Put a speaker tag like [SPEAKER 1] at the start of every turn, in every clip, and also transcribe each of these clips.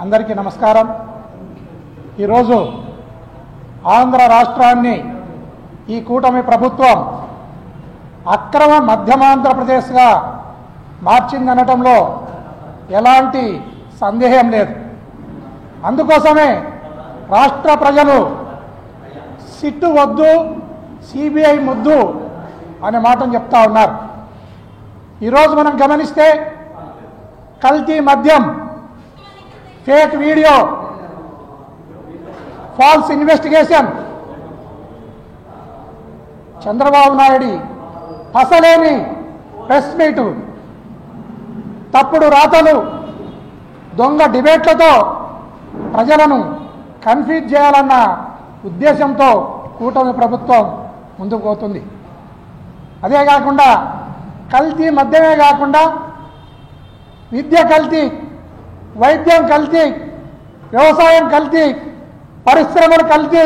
[SPEAKER 1] అందరికీ నమస్కారం. ఈరోజు ఆంధ్ర రాష్ట్రాన్ని ఈ కూటమి ప్రభుత్వం అక్రమ మధ్యమాంధ్రప్రదేశ్గా మార్చిందనటంలో ఎలాంటి సందేహం లేదు. అందుకోసమే రాష్ట్ర ప్రజలు సిట్టు వద్దు, సిబిఐ ముద్దు అనే మాటను చెప్తా ఉన్నారు. ఈరోజు మనం గమనిస్తే కల్తీ మద్యం, fake video, false investigation, Chandrababu Naidu పసలేని ప్రెస్ మీటు, తప్పుడు రాతలు, దొంగ డిబేట్లతో ప్రజలను కన్ఫ్యూజ్ చేయాలన్న ఉద్దేశంతో కూటమి ప్రభుత్వం ముందుకు పోతుంది. అదే కాకుండా కల్తీ మద్యమే కాకుండా విద్య కల్తీ, వైద్యం కల్తీ, వ్యవసాయం కల్తీ, పరిశ్రమలు కల్తీ.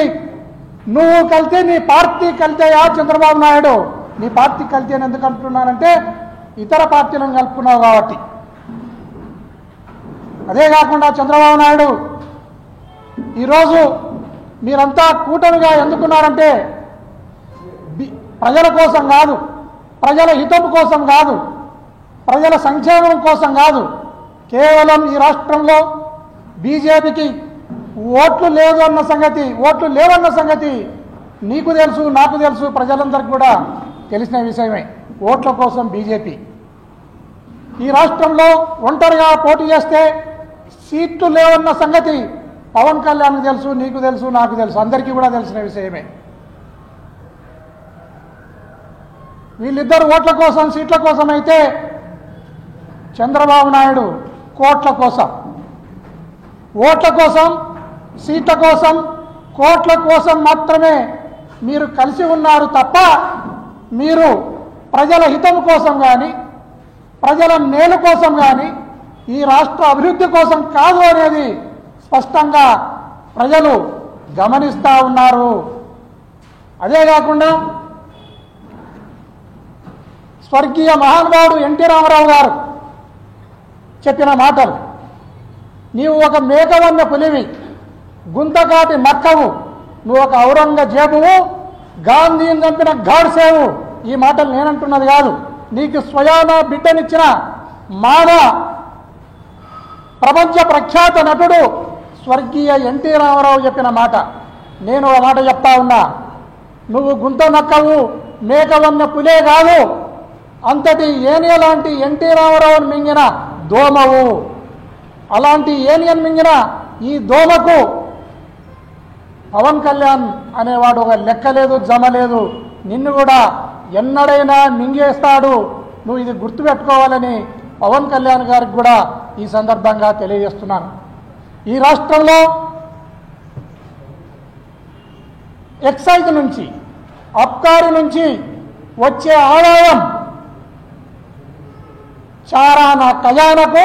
[SPEAKER 1] నువ్వు కల్తీ, నీ పార్టీ కల్తీయా చంద్రబాబు నాయుడు? నీ పార్టీ కల్తీ అని ఎందుకు అంటున్నానంటే ఇతర పార్టీలను కలుపుకున్నావు కాబట్టి. అదే కాకుండా చంద్రబాబు నాయుడు ఈరోజు మీరంతా కూటమిగా ఎందుకున్నారంటే ప్రజల కోసం కాదు, ప్రజల హితం కోసం కాదు, ప్రజల సంక్షేమం కోసం కాదు. కేవలం ఈ రాష్ట్రంలో బీజేపీకి ఓట్లు లేవన్న సంగతి నీకు తెలుసు, నాకు తెలుసు, ప్రజలందరికీ కూడా తెలిసిన విషయమే. ఓట్ల కోసం బీజేపీ ఈ రాష్ట్రంలో ఒంటరిగా పోటీ చేస్తే సీట్లు లేవన్న సంగతి పవన్ కళ్యాణ్కి తెలుసు, నీకు తెలుసు, నాకు తెలుసు, అందరికీ కూడా తెలిసిన విషయమే. వీళ్ళిద్దరు ఓట్ల కోసం, సీట్ల కోసం అయితే చంద్రబాబు నాయుడు కోట్ల కోసం, ఓట్ల కోసం, సీట్ల కోసం, కోట్ల కోసం మాత్రమే మీరు కలిసి ఉన్నారు తప్ప మీరు ప్రజల హితం కోసం కానీ, ప్రజల మేలు కోసం కానీ, ఈ రాష్ట్ర అభివృద్ధి కోసం కాదు అనేది స్పష్టంగా ప్రజలు గమనిస్తూ ఉన్నారు. అదే కాకుండా స్వర్గీయ మహానుభావుడు ఎన్టీ రామారావు గారు చెప్పిన మాటలు, నీవు ఒక మేకవన్న పులివి, గుంతకాటి మక్కవు, నువ్వు ఒక ఔరంగజేబువు, గాంధీని చంపిన గాడ్సేవు. ఈ మాటలు నేనంటున్నది కాదు, నీకు స్వయాన బిడ్డనిచ్చిన మాన ప్రపంచ ప్రఖ్యాత నటుడు స్వర్గీయ ఎన్టీ రామారావు చెప్పిన మాట. నేను ఆ మాట చెప్తా ఉన్నా. నువ్వు గుంత నక్కవు, మేకవన్న పులే కాదు, అంతటి ఏనియ లాంటి ఎన్టీ రామారావుని మింగిన దోమవు. అలాంటి ఏనియన్ మింగిన ఈ దోమకు పవన్ కళ్యాణ్ అనేవాడు ఒక లెక్క లేదు, జమ లేదు. నిన్ను కూడా ఎన్నడైనా మింగేస్తాడు. నువ్వు ఇది గుర్తుపెట్టుకోవాలని పవన్ కళ్యాణ్ గారికి కూడా ఈ సందర్భంగా తెలియజేస్తున్నాను. ఈ రాష్ట్రంలో ఎక్సైజ్ నుంచి, అబ్కారీ నుంచి వచ్చే ఆదాయం చారానా ఖజానాకు,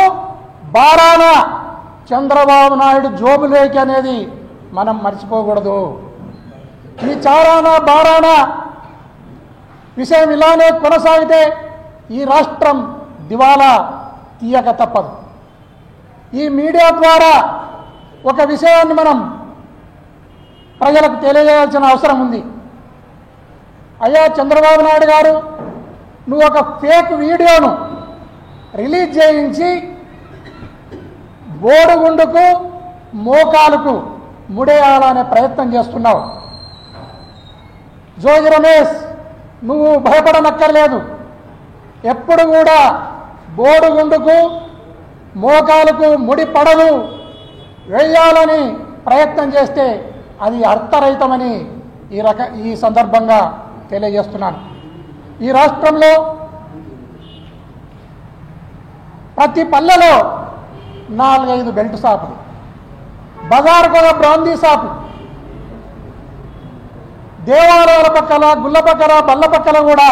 [SPEAKER 1] బారానా చంద్రబాబు నాయుడు జోబులేకి అనేది మనం మర్చిపోకూడదు. ఈ చారానా బారానా విషయం ఇలానే కొనసాగితే ఈ రాష్ట్రం దివాలా తీయక తప్పదు. ఈ మీడియా ద్వారా ఒక విషయాన్ని మనం ప్రజలకు తెలియజేయాల్సిన అవసరం ఉంది. అయ్యా చంద్రబాబు నాయుడు గారు, నువ్వు ఒక ఫేక్ వీడియోను రిలీజ్ చేయించి బోడుగుండుకు, మోకాలకు ముడేయాలనే ప్రయత్నం చేస్తున్నావు. జోగి రమేష్, నువ్వు భయపడనక్కర్లేదు. ఎప్పుడు కూడా బోడుగుండుకు, మోకాలకు ముడి పడలు వేయాలని ప్రయత్నం చేస్తే అది అర్థరహితమని ఈ సందర్భంగా తెలియజేస్తున్నాను. ఈ రాష్ట్రంలో ప్రతి పల్లెలో 4-5 బెల్ట్ షాపులు, బజార్కు ఒక బ్రాందీ షాపు, దేవాలయాల పక్కల, గుళ్ళ పక్కల, బల్ల పక్కల కూడా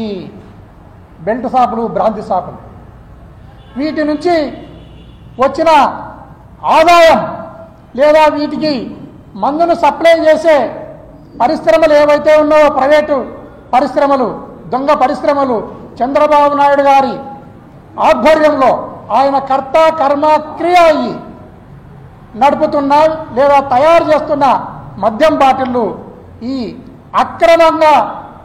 [SPEAKER 1] ఈ బెల్ట్ షాపులు, బ్రాందీ షాపులు. వీటి నుంచి వచ్చిన ఆదాయం లేదా వీటికి మందును సప్లై చేసే పరిశ్రమలు ఏవైతే ఉన్నాయో, ప్రైవేటు పరిశ్రమలు, దొంగ పరిశ్రమలు చంద్రబాబు నాయుడు గారి ఆధ్వర్యంలో ఆయన కర్త కర్మ క్రియ అయ్యి నడుపుతున్న లేదా తయారు చేస్తున్న మద్యం బాటిళ్ళు ఈ అక్రమంగా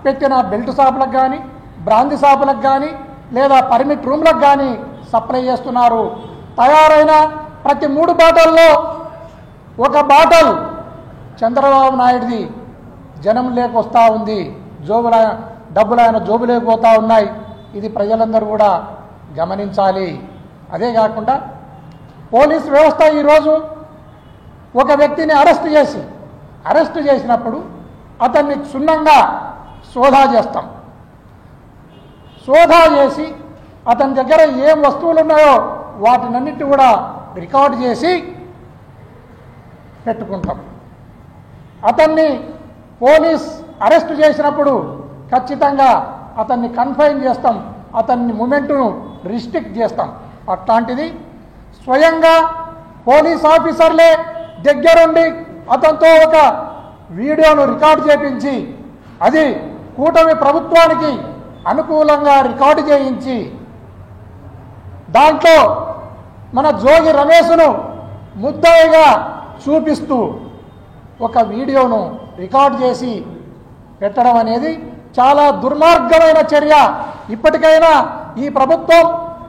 [SPEAKER 1] పెట్టిన బెల్ట్ షాపులకు కానీ బ్రాందీ షాపులకు కానీ లేదా పర్మిట్ రూమ్లకు కానీ సప్లై చేస్తున్నారు. తయారైన ప్రతి 3 బాటల్లో ఒక బాటల్ చంద్రబాబు నాయుడిది జనం లేకొస్తా ఉంది, డబ్బులు ఆయన జోబు లేకపోతా ఉన్నాయి. ఇది ప్రజలందరూ కూడా గమనించాలి. అదే కాకుండా పోలీస్ వ్యవస్థ ఈరోజు ఒక వ్యక్తిని అరెస్టు చేసినప్పుడు అతన్ని క్షుణ్ణంగా సోదా చేస్తాం. సోదా చేసి అతని దగ్గర ఏం వస్తువులు ఉన్నాయో వాటినన్నిటి కూడా రికార్డు చేసి పెట్టుకుంటాం. అతన్ని పోలీస్ అరెస్టు చేసినప్పుడు ఖచ్చితంగా అతన్ని కన్ఫైన్ చేస్తాం, అతన్ని మూమెంట్ను రిస్ట్రిక్ట్ చేస్తాం. అట్లాంటిది స్వయంగా పోలీస్ ఆఫీసర్లే దగ్గరుండి అతనితో ఒక వీడియోను రికార్డు చేయించి అది కూటమి ప్రభుత్వానికి అనుకూలంగా రికార్డు చేయించి దాంట్లో మన జోగి రమేష్ను ముద్దాయిగా చూపిస్తూ ఒక వీడియోను రికార్డు చేసి పెట్టడం అనేది చాలా దుర్మార్గమైన చర్య. ఇప్పటికైనా ఈ ప్రభుత్వం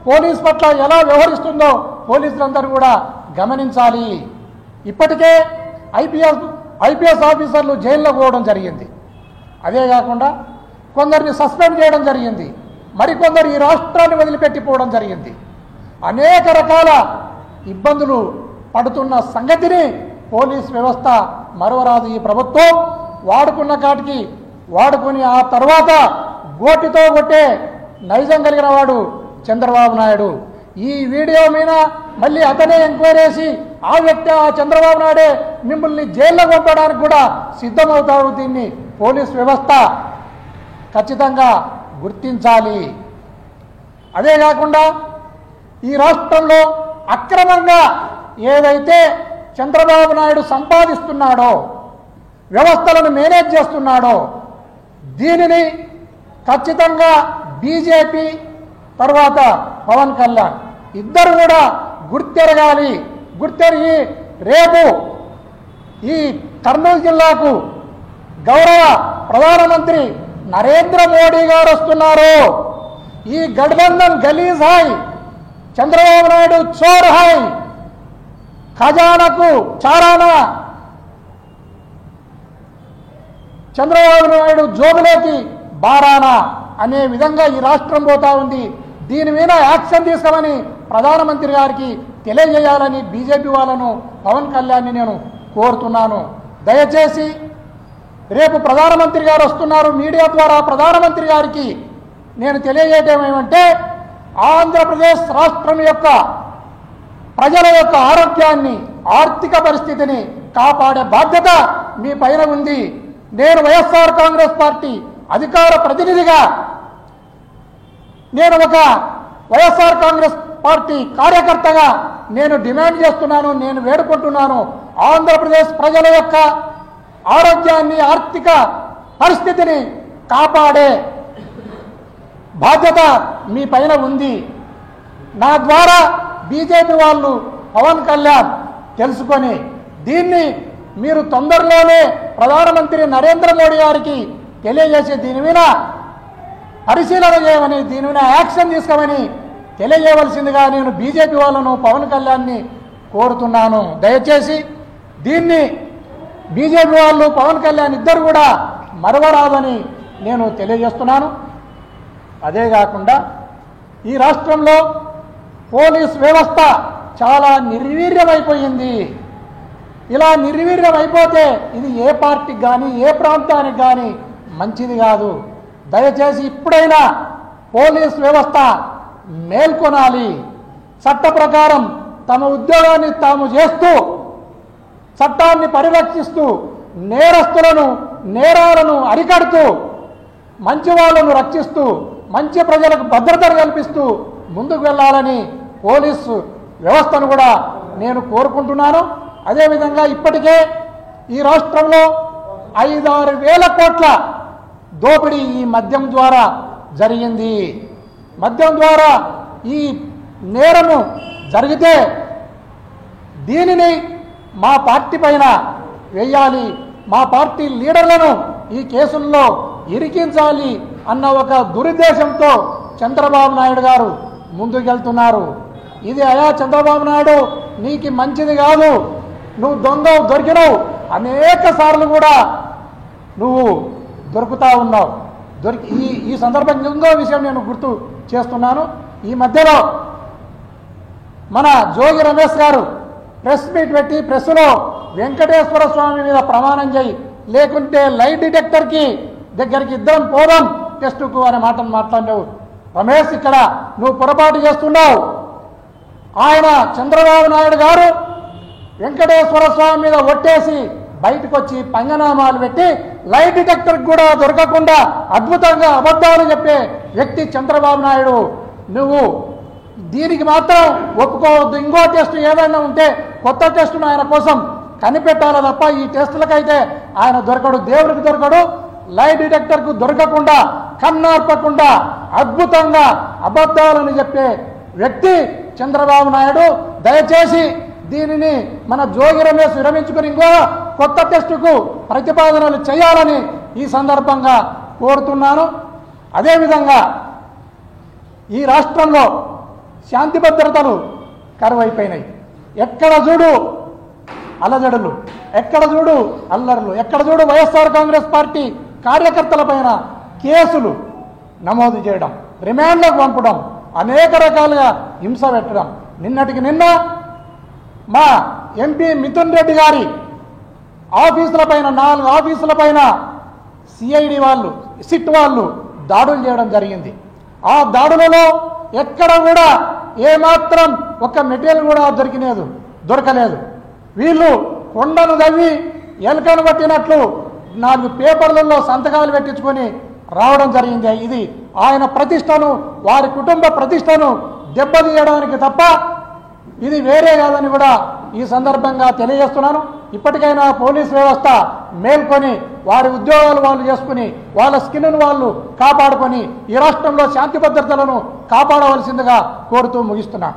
[SPEAKER 1] పోలీస్ పట్ల ఎలా వ్యవహరిస్తుందో పోలీసులందరూ కూడా గమనించాలి. ఇప్పటికే ఐపీఎస్ ఆఫీసర్లు జైల్లో పోవడం జరిగింది. అదే కాకుండా కొందరిని సస్పెండ్ చేయడం జరిగింది, మరికొందరు ఈ రాష్ట్రాన్ని వదిలిపెట్టిపోవడం జరిగింది. అనేక రకాల ఇబ్బందులు పడుతున్న సంగతిని పోలీస్ వ్యవస్థ మరవరాదు. ఈ ప్రభుత్వం వాడుకున్న కాటికి వాడుకుని ఆ తర్వాత గోటితో కొట్టే నైజం కలిగిన వాడు చంద్రబాబు నాయుడు. ఈ వీడియో మీద మళ్ళీ అతనే ఎంక్వైరీ చేసి ఆ వ్యక్తి ఆ చంద్రబాబు నాయుడే మిమ్మల్ని జైల్లో పంపడానికి కూడా సిద్ధమవుతాడు. దీన్ని పోలీస్ వ్యవస్థ ఖచ్చితంగా గుర్తించాలి. అదే కాకుండా ఈ రాష్ట్రంలో అక్రమంగా ఏదైతే చంద్రబాబు నాయుడు సంపాదిస్తున్నాడో, వ్యవస్థలను మేనేజ్ చేస్తున్నాడో దీనిని ఖచ్చితంగా బీజేపీ తర్వాత పవన్ కళ్యాణ్ ఇద్దరు కూడా గుర్తెరగాలి. గుర్తెరిగి రేపు ఈ కర్నూలు జిల్లాకు గౌరవ ప్రధానమంత్రి నరేంద్ర మోడీ గారు వస్తున్నారు. ఈ గఠబంధన్ గలీజ్ హాయ్, చంద్రబాబు నాయుడు చోర్ హాయ్, ఖజానాకు చారానా, చంద్రబాబు నాయుడు జోబులోకి బారానా అనే విధంగా ఈ రాష్ట్రం పోతా ఉంది. దీని మీద యాక్షన్ తీసుకోమని ప్రధానమంత్రి గారికి తెలియజేయాలని బీజేపీ వాళ్ళను పవన్ కళ్యాణ్ని నేను కోరుతున్నాను. దయచేసి రేపు ప్రధానమంత్రి గారు వస్తున్నారు. మీడియా ద్వారా ప్రధానమంత్రి గారికి నేను తెలియజేయటం ఏమంటే ఆంధ్రప్రదేశ్ రాష్ట్రం యొక్క ప్రజల యొక్క ఆరోగ్యాన్ని, ఆర్థిక పరిస్థితిని కాపాడే బాధ్యత మీ పైన ఉంది. నేను వైఎస్ఆర్ కాంగ్రెస్ పార్టీ అధికార ప్రతినిధిగా నేను ఒక వైఎస్ఆర్ కాంగ్రెస్ పార్టీ కార్యకర్తగా నేను డిమాండ్ చేస్తున్నాను, నేను వేడుకుంటున్నాను. ఆంధ్రప్రదేశ్ ప్రజల యొక్క ఆరోగ్యాన్ని, ఆర్థిక పరిస్థితిని కాపాడే బాధ్యత మీ పైన ఉంది. నా ద్వారా బీజేపీ వాళ్ళు పవన్ కళ్యాణ్ తెలుసుకొని దీన్ని మీరు తొందరలోనే ప్రధానమంత్రి నరేంద్ర మోడీ గారికి తెలియజేసి దీని మీద పరిశీలన చేయమని, దీని మీద యాక్షన్ తీసుకోమని తెలియజేయవలసిందిగా నేను బీజేపీ వాళ్ళను పవన్ కళ్యాణ్ని కోరుతున్నాను. దయచేసి దీన్ని బీజేపీ వాళ్ళు పవన్ కళ్యాణ్ ఇద్దరు కూడా మరవరాదని నేను తెలియజేస్తున్నాను. అదే కాకుండా ఈ రాష్ట్రంలో పోలీస్ వ్యవస్థ చాలా నిర్వీర్యమైపోయింది. ఇలా నిర్వీర్యం అయిపోతే ఇది ఏ పార్టీకి కానీ ఏ ప్రాంతానికి కానీ మంచిది కాదు. దయచేసి ఇప్పుడైనా పోలీస్ వ్యవస్థ మేల్కొనాలి. చట్ట ప్రకారం తమ ఉద్యోగాన్ని తాము చేస్తూ, చట్టాన్ని పరిరక్షిస్తూ, నేరస్తులను, నేరాలను అరికడుతూ, మంచి వాళ్ళను రక్షిస్తూ, మంచి ప్రజలకు భద్రతను కల్పిస్తూ ముందుకు వెళ్ళాలని పోలీసు వ్యవస్థను కూడా నేను కోరుకుంటున్నాను. అదేవిధంగా ఇప్పటికే ఈ రాష్ట్రంలో 5-6 వేల కోట్ల దోపిడీ ఈ మద్యం ద్వారా జరిగింది. మద్యం ద్వారా ఈ నేరము జరిగితే దీనిని మా పార్టీ పైన వేయాలి, మా పార్టీ లీడర్లను ఈ కేసుల్లో ఇరికించాలి అన్న ఒక దురుద్దేశంతో చంద్రబాబు నాయుడు గారు ముందుకెళ్తున్నారు. ఇది అయా చంద్రబాబు నాయుడు నీకు మంచిది కాదు, నువ్వు దొరికినావు, అనేక సార్లు కూడా నువ్వు దొరుకుతా ఉన్నావు. ఈ సందర్భంగా ఇంకో విషయం నేను గుర్తు చేస్తున్నాను. ఈ మధ్యలో మన జోగి రమేష్ గారు ప్రెస్ మీట్ పెట్టి ప్రెస్లో వెంకటేశ్వర స్వామి మీద ప్రమాణం చేయి, లేకుంటే లై డిటెక్టర్కి దగ్గరికి ఇద్దరం పోదాం టెస్టుకు అనే మాటను మాట్లాడినావు. రమేష్, ఇక్కడ నువ్వు పొరపాటు చేస్తున్నావు. ఆయన చంద్రబాబు నాయుడు గారు వెంకటేశ్వర స్వామి మీద ఒట్టేసి బయటకు వచ్చి పంగనామాలు పెట్టి లై డిటెక్టర్ కూడా దొరకకుండా అద్భుతంగా అబద్ధాలు చెప్పే వ్యక్తి చంద్రబాబు నాయుడు. నువ్వు దీనికి మాత్రం ఒప్పుకోవద్దు. ఇంకో టెస్ట్ ఏదైనా ఉంటే కొత్త టెస్టును ఆయన కోసం కనిపెట్టాలి తప్ప ఈ టెస్టులకైతే ఆయన దొరకడు, దేవుడికి దొరకడు. లై డిటెక్టర్కు దొరకకుండా కన్నార్పకుండా అద్భుతంగా అబద్ధాలను చెప్పే వ్యక్తి చంద్రబాబు నాయుడు. దయచేసి దీనిని మన జోగి రమేష్ విరమించుకుని ఇంకో కొత్త టెస్టుకు ప్రతిపాదనలు చేయాలని ఈ సందర్భంగా కోరుతున్నాను. అదేవిధంగా ఈ రాష్ట్రంలో శాంతి భద్రతలు కరువైపోయినాయి. ఎక్కడ చూడు అలజడులు, ఎక్కడ చూడు అల్లర్లు, ఎక్కడ చూడు వైఎస్ఆర్ కాంగ్రెస్ పార్టీ కార్యకర్తల పైన కేసులు నమోదు చేయడం, రిమాండ్లకు పంపడం, అనేక రకాలుగా హింస పెట్టడం. నిన్నటికి నిన్న మా ఎంపీ మిథున్ రెడ్డి గారి ఆఫీసుల పైన 4 ఆఫీసుల పైన సిఐడి వాళ్ళు, సిట్ వాళ్ళు దాడులు చేయడం జరిగింది. ఆ దాడులలో ఎక్కడ కూడా ఏమాత్రం ఒక్క మెటీరియల్ కూడా దొరకలేదు. వీళ్ళు కొండను తవ్వి ఎలకను పట్టినట్లు 4 పేపర్లలో సంతకాలు పెట్టించుకొని రావడం జరిగింది. ఇది ఆయన ప్రతిష్టను, వారి కుటుంబ ప్రతిష్టను దెబ్బతీయడానికి తప్ప ఇది వేరే కాదని కూడా ఈ సందర్భంగా తెలియజేస్తున్నాను. ఇప్పటికైనా పోలీస్ వ్యవస్థ మేల్కొని వారి ఉద్యోగాలు వాళ్ళు చేసుకుని వాళ్ళ స్కిన్ను వాళ్ళు కాపాడుకొని ఈ రాష్ట్రంలో శాంతి భద్రతలను కాపాడవలసిందిగా కోరుతూ ముగిస్తున్నాను.